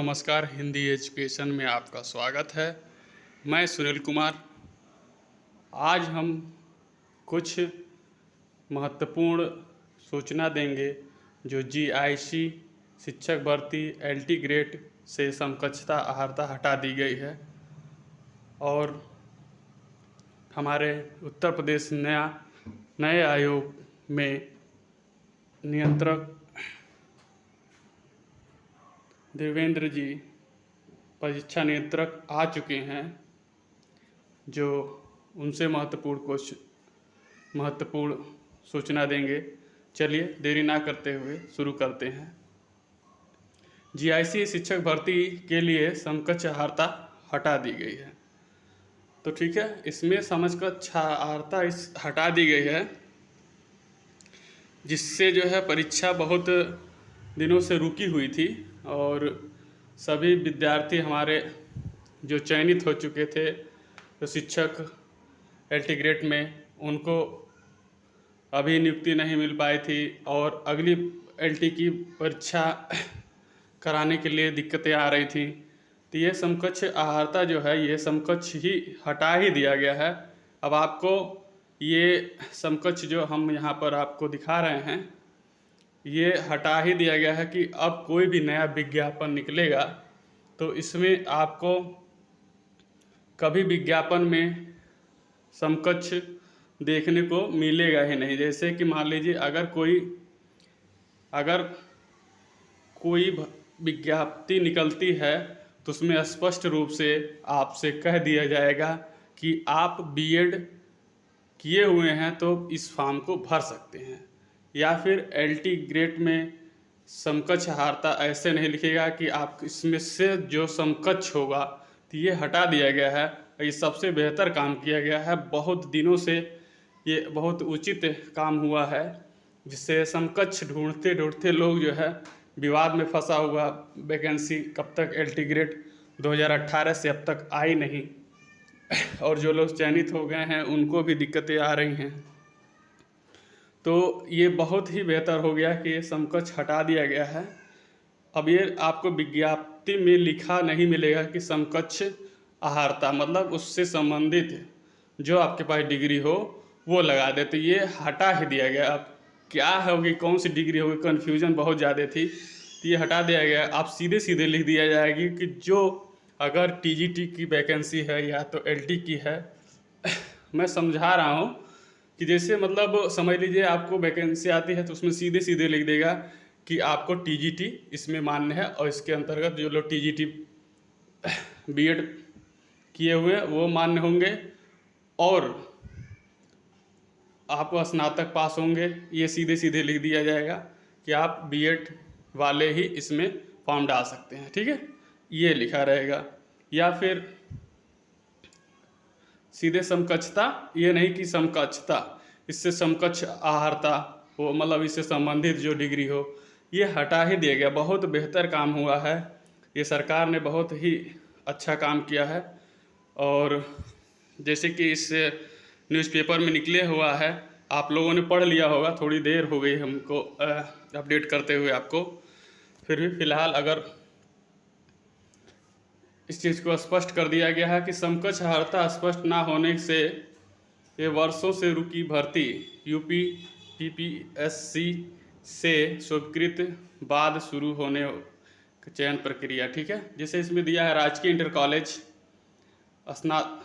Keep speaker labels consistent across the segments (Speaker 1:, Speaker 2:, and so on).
Speaker 1: नमस्कार, हिंदी एजुकेशन में आपका स्वागत है। मैं सुनील कुमार। आज हम कुछ महत्वपूर्ण सूचना देंगे जो जीआईसी शिक्षक भर्ती एलटी ग्रेड से समकक्षता अहर्ता हटा दी गई है और हमारे उत्तर प्रदेश नए आयोग में नियंत्रक देवेंद्र जी परीक्षा नियंत्रक आ चुके हैं, जो उनसे महत्वपूर्ण सूचना देंगे। चलिए देरी ना करते हुए शुरू करते हैं। जीआईसी शिक्षक भर्ती के लिए समकक्ष अहर्ता हटा दी गई है। तो ठीक है, इसमें समकक्ष अहर्ता हटा दी गई है, जिससे जो है परीक्षा बहुत दिनों से रुकी हुई थी और सभी विद्यार्थी हमारे जो चयनित हो चुके थे तो शिक्षक एलटी ग्रेड में, उनको अभी नियुक्ति नहीं मिल पाई थी और अगली एलटी की परीक्षा कराने के लिए दिक्कतें आ रही थी। तो ये समकक्ष अहर्ता जो है, ये समकक्ष ही हटा ही दिया गया है। अब आपको ये समकक्ष जो हम यहाँ पर आपको दिखा रहे हैं, ये हटा ही दिया गया है कि अब कोई भी नया विज्ञापन निकलेगा तो इसमें आपको कभी विज्ञापन में समकक्ष देखने को मिलेगा ही नहीं। जैसे कि मान लीजिए अगर कोई विज्ञप्ति निकलती है तो उसमें स्पष्ट रूप से आपसे कह दिया जाएगा कि आप बीएड किए हुए हैं तो इस फॉर्म को भर सकते हैं। या फिर एलटी ग्रेड में समकक्ष अहर्ता ऐसे नहीं लिखेगा कि आप इसमें से जो समकक्ष होगा, तो ये हटा दिया गया है। ये सबसे बेहतर काम किया गया है। बहुत दिनों से ये बहुत उचित काम हुआ है, जिससे समकक्ष ढूंढते ढूंढते लोग जो है विवाद में फंसा हुआ। वैकेंसी कब तक एलटी ग्रेड 2018 से अब तक आई नहीं और जो लोग चयनित हो गए हैं उनको भी दिक्कतें आ रही हैं। तो ये बहुत ही बेहतर हो गया कि ये समकक्ष हटा दिया गया है। अब ये आपको विज्ञप्ति में लिखा नहीं मिलेगा कि समकक्ष अहर्ता, मतलब उससे संबंधित जो आपके पास डिग्री हो वो लगा दे। तो ये हटा ही दिया गया। अब क्या होगी, कौन सी डिग्री होगी, कन्फ्यूजन बहुत ज़्यादा थी, तो ये हटा दिया गया। आप सीधे सीधे लिख दिया जाएगी कि जो अगर टीजीटी की वैकेंसी है या तो एलटी की है। मैं समझा रहा हूँ कि जैसे मतलब समझ लीजिए आपको वैकेंसी आती है तो उसमें सीधे सीधे लिख देगा कि आपको टीजीटी इसमें मान्य है और इसके अंतर्गत जो लोग टीजीटी बीएड किए हुए वो मान्य होंगे और आप स्नातक पास होंगे। ये सीधे सीधे लिख दिया जाएगा कि आप बीएड वाले ही इसमें फॉर्म डाल सकते हैं। ठीक है, ये लिखा रहेगा। या फिर सीधे समकक्षता, ये नहीं कि समकक्षता, इससे समकक्ष अहर्ता हो, मतलब इससे संबंधित जो डिग्री हो, ये हटा ही दिया गया। बहुत बेहतर काम हुआ है। ये सरकार ने बहुत ही अच्छा काम किया है। और जैसे कि इस न्यूज़पेपर में निकले हुआ है, आप लोगों ने पढ़ लिया होगा, थोड़ी देर हो गई हमको अपडेट करते हुए आपको। फिर भी फ़िलहाल अगर इस चीज़ को स्पष्ट कर दिया गया है कि समकक्ष अहर्ता स्पष्ट ना होने से ये वर्षों से रुकी भर्ती यूपी पीपीएससी से स्वीकृत बाद शुरू होने चयन प्रक्रिया। ठीक है, जैसे इसमें दिया है राजकीय इंटर कॉलेज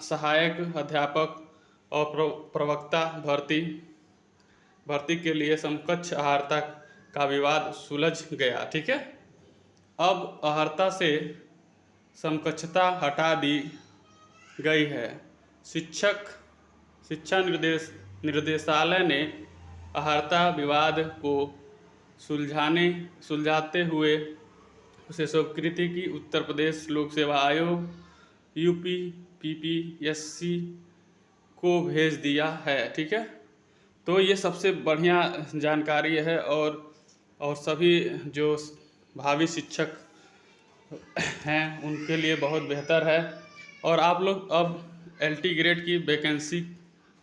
Speaker 1: सहायक अध्यापक और प्रवक्ता भर्ती के लिए समकक्ष अहर्ता का विवाद सुलझ गया। ठीक है, अब अहर्ता से समकक्षता हटा दी गई है। शिक्षा निर्देशालय ने अहर्ता विवाद को सुलझाते हुए उसे स्वीकृति की उत्तर प्रदेश लोक सेवा आयोग यूपी पीपीएससी को भेज दिया है। ठीक है, तो ये सबसे बढ़िया जानकारी है और सभी जो भावी शिक्षक हैं उनके लिए बहुत बेहतर है। और आप लोग अब एलटी ग्रेड की वैकेंसी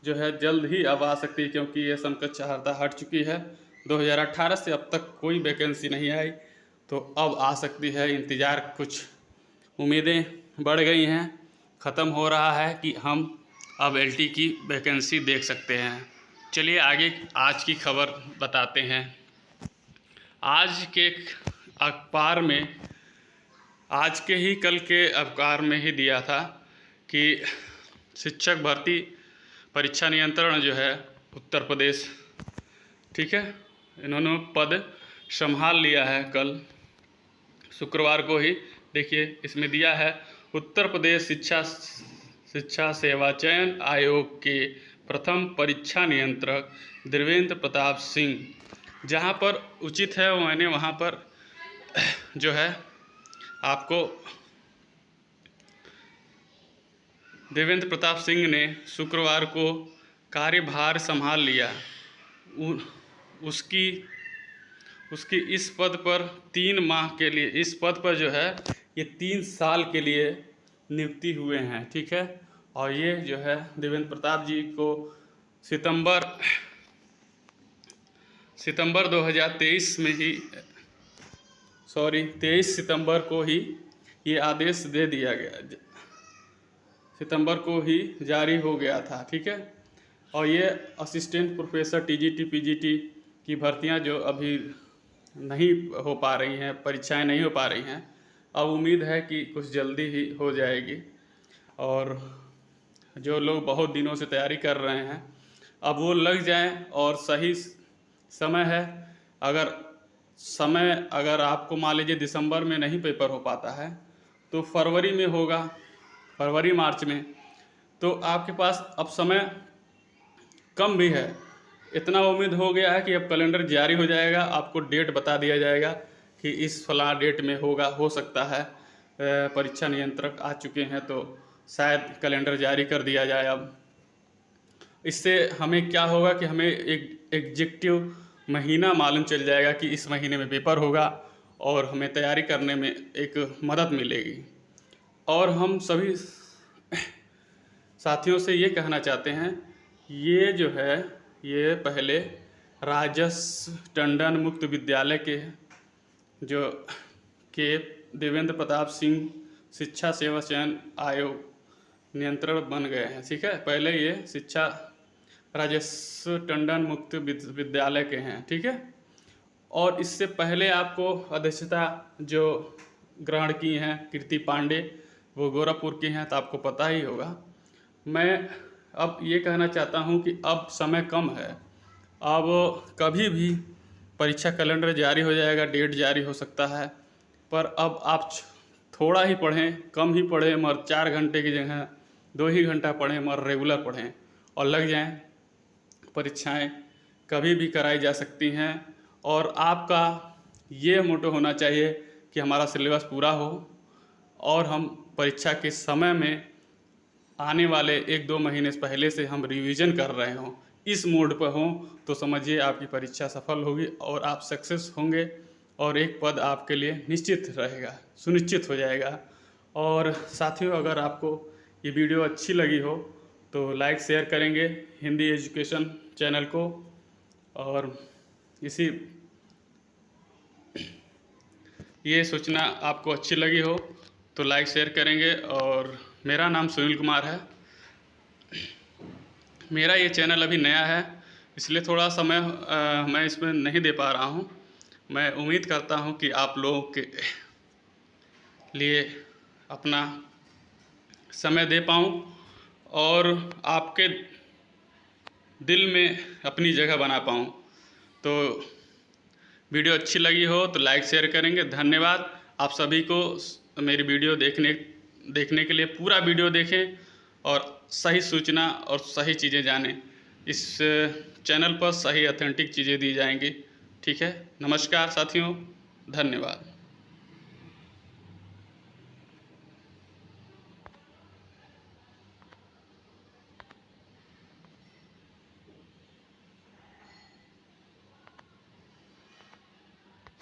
Speaker 1: जो है जल्द ही अब आ सकती है, क्योंकि ये समकक्ष अहर्ता हट चुकी है। 2018 से अब तक कोई वैकेंसी नहीं आई तो अब आ सकती है। इंतज़ार, कुछ उम्मीदें बढ़ गई हैं, ख़त्म हो रहा है कि हम अब एलटी की वैकेंसी देख सकते हैं। चलिए आगे आज की खबर बताते हैं। आज के अखबार में, आज के ही कल के अखबार में ही दिया था कि शिक्षक भर्ती परीक्षा नियंत्रण जो है उत्तर प्रदेश, ठीक है, इन्होंने पद संभाल लिया है कल शुक्रवार को ही। देखिए इसमें दिया है, उत्तर प्रदेश शिक्षा सेवा चयन आयोग के प्रथम परीक्षा नियंत्रक देवेंद्र प्रताप सिंह। जहाँ पर उचित है मैंने वहाँ पर जो है आपको देवेंद्र प्रताप सिंह ने शुक्रवार को कार्यभार संभाल लिया। उसकी इस पद पर 3 माह के लिए, इस पद पर जो है ये 3 साल के लिए नियुक्ति हुए हैं, ठीक है। और ये जो है देवेंद्र प्रताप जी को सितंबर 2023 में ही 23 सितंबर को ही ये आदेश दे दिया गया, सितंबर को ही जारी हो गया था, ठीक है। और ये असिस्टेंट प्रोफेसर टीजीटी पीजीटी की भर्तियां जो अभी नहीं हो पा रही हैं, परीक्षाएं नहीं हो पा रही हैं, अब उम्मीद है कि कुछ जल्दी ही हो जाएगी। और जो लोग बहुत दिनों से तैयारी कर रहे हैं अब वो लग जाएं। और सही समय है, अगर आपको मान लीजिए दिसंबर में नहीं पेपर हो पाता है तो फरवरी में होगा, फरवरी मार्च में, तो आपके पास अब समय कम भी है। इतना उम्मीद हो गया है कि अब कैलेंडर जारी हो जाएगा, आपको डेट बता दिया जाएगा कि इस फलां डेट में होगा, हो सकता है परीक्षा नियंत्रक आ चुके हैं तो शायद कैलेंडर जारी कर दिया जाए। अब इससे हमें क्या होगा कि हमें एक एग्जेक्टिव महीना मालूम चल जाएगा कि इस महीने में पेपर होगा और हमें तैयारी करने में एक मदद मिलेगी। और हम सभी साथियों से ये कहना चाहते हैं, ये जो है ये पहले राजस टंडन मुक्त विद्यालय के देवेंद्र प्रताप सिंह शिक्षा सेवा चयन आयोग नियंत्रण बन गए हैं, ठीक है। पहले ये राजस टंडन मुक्त विद्यालय के हैं, ठीक है। और इससे पहले आपको अध्यक्षता जो ग्रहण की हैं कीर्ति पांडे, वो गोरखपुर की हैं, तो आपको पता ही होगा। मैं अब ये कहना चाहता हूँ कि अब समय कम है, अब कभी भी परीक्षा कैलेंडर जारी हो जाएगा, डेट जारी हो सकता है। पर अब आप थोड़ा ही पढ़ें, कम ही पढ़ें, मगर 4 घंटे की जगह 2 ही घंटा पढ़ें, मगर रेगुलर पढ़ें और लग जाएं। परीक्षाएं कभी भी कराई जा सकती हैं। और आपका ये मोटो होना चाहिए कि हमारा सिलेबस पूरा हो और हम परीक्षा के समय में आने वाले 1-2 महीने से पहले से हम रिवीजन कर रहे हों, इस मोड पर हों, तो समझिए आपकी परीक्षा सफल होगी और आप सक्सेस होंगे और एक पद आपके लिए निश्चित रहेगा, सुनिश्चित हो जाएगा। और साथियों, अगर आपको ये वीडियो अच्छी लगी हो तो लाइक शेयर करेंगे हिंदी एजुकेशन चैनल को। और ये सूचना आपको अच्छी लगी हो तो लाइक शेयर करेंगे। और मेरा नाम सुनील कुमार है। मेरा ये चैनल अभी नया है, इसलिए थोड़ा समय मैं इसमें नहीं दे पा रहा हूँ। मैं उम्मीद करता हूँ कि आप लोगों के लिए अपना समय दे पाऊँ और आपके दिल में अपनी जगह बना पाऊँ। तो वीडियो अच्छी लगी हो तो लाइक शेयर करेंगे। धन्यवाद आप सभी को मेरी वीडियो देखने के लिए। पूरा वीडियो देखें और सही सूचना और सही चीज़ें जानें। इस चैनल पर सही ऑथेंटिक चीज़ें दी जाएंगी, ठीक है। नमस्कार साथियों, धन्यवाद।